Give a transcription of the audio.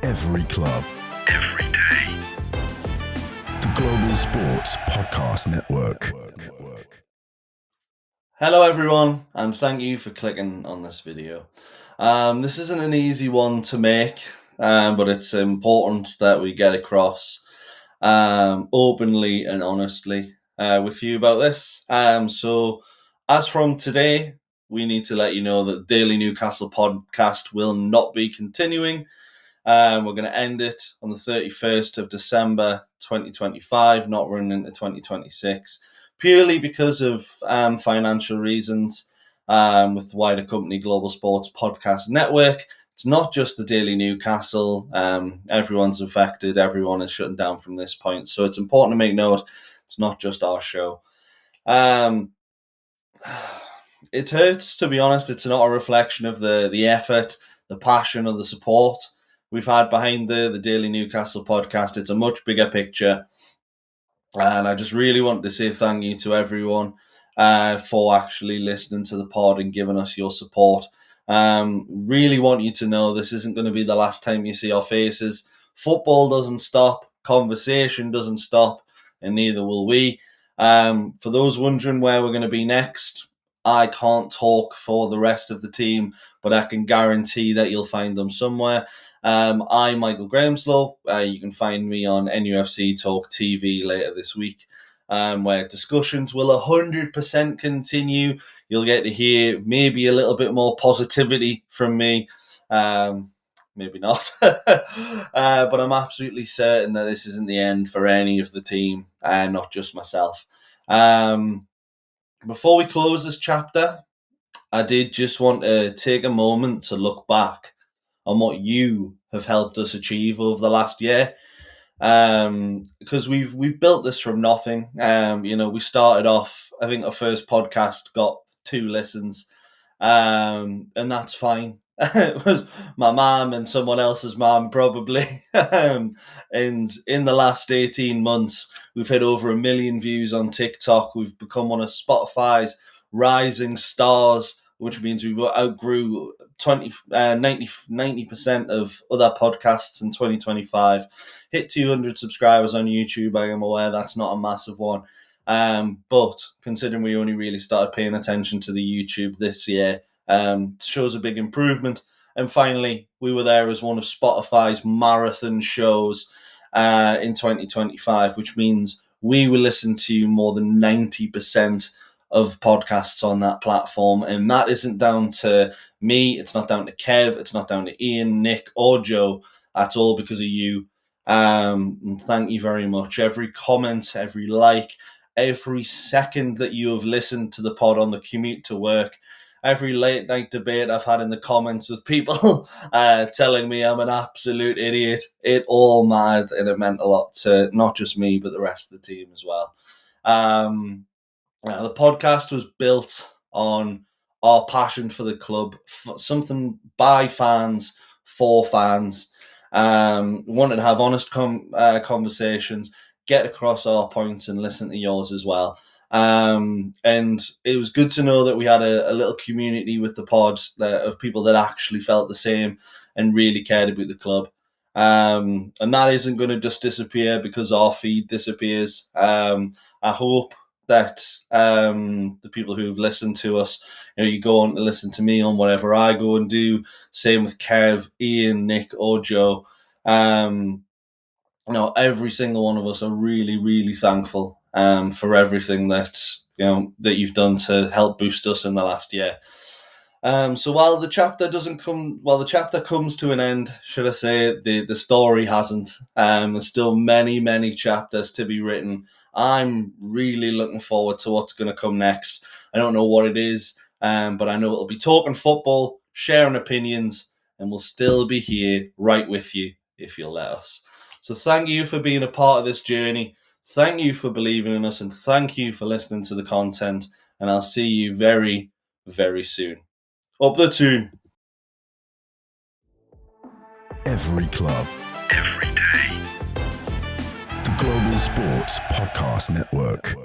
Every club. Every day. The Global Sports Podcast Network. Hello everyone, and thank you for clicking on this video. This isn't an easy one to make, but it's important that we get across openly and honestly with you about this. So as from today, we need to let you know that the Daily Newcastle Podcast will not be continuing. We're going to end it on the 31st of December 2025, not running into 2026, purely because of financial reasons with the wider company Global Sports Podcast Network. It's not just the Daily Newcastle. Everyone's affected. Everyone is shutting down from this point. So it's important to make note, it's not just our show. It hurts, to be honest. It's not a reflection of the effort, the passion, or the support we've had behind the Daily Newcastle Podcast. It's a much bigger picture. And I just really want to say thank you to everyone for actually listening to the pod and giving us your support. Really want you to know this isn't going to be the last time you see our faces. Football doesn't stop. Conversation doesn't stop. And neither will we. For those wondering where we're going to be next, I can't talk for the rest of the team, but I can guarantee that you'll find them somewhere. I'm Michael Grameslow. You can find me on NUFC Talk TV later this week, where discussions will 100% continue. You'll get to hear maybe a little bit more positivity from me. Maybe not. But I'm absolutely certain that this isn't the end for any of the team, not just myself. Before we close this chapter, I did just want to take a moment to look back on what you have helped us achieve over the last year. Because we've built this from nothing. We started off, I think our first podcast got 2 listens. And that's fine. It was my mum and someone else's mum, probably. And in the last 18 months, we've hit over 1 million views on TikTok. We've become one of Spotify's rising stars, which means we've outgrew 90% of other podcasts in 2025. Hit 200 subscribers on YouTube. I am aware that's not a massive one. But considering we only really started paying attention to the YouTube this year, shows a big improvement. And finally, we were there as one of Spotify's marathon shows in 2025, which means we will listen to more than 90% of podcasts on that platform. And that isn't down to me, it's not down to Kev, it's not down to Ian, Nick, or Joe. That's all because of you. And thank you very much. Every comment, every like, every second that you have listened to the pod on the commute to work, every late night debate I've had in the comments with people telling me I'm an absolute idiot, it all mattered, and it meant a lot to not just me, but the rest of the team as well. The podcast was built on our passion for the club, something by fans, for fans. Wanted to have honest conversations, get across our points and listen to yours as well. And it was good to know that we had a little community with the pod of people that actually felt the same and really cared about the club. And that isn't going to just disappear because our feed disappears. I hope that the people who've listened to us, you go on to listen to me on whatever I go and do. Same with Kev, Ian, Nick, or Joe. Every single one of us are really, really thankful for everything that you've done to help boost us in the last year. So while the chapter comes to an end, should I say, the story hasn't. There's still many, many chapters to be written. I'm really looking forward to what's going to come next. I don't know what it is, but I know it'll be talking football, sharing opinions, and we'll still be here right with you if you'll let us. So thank you for being a part of this journey. Thank you for believing in us, and thank you for listening to the content. And I'll see you very, very soon. Up the tune. Every club. Every day. The Global Sports Podcast Network.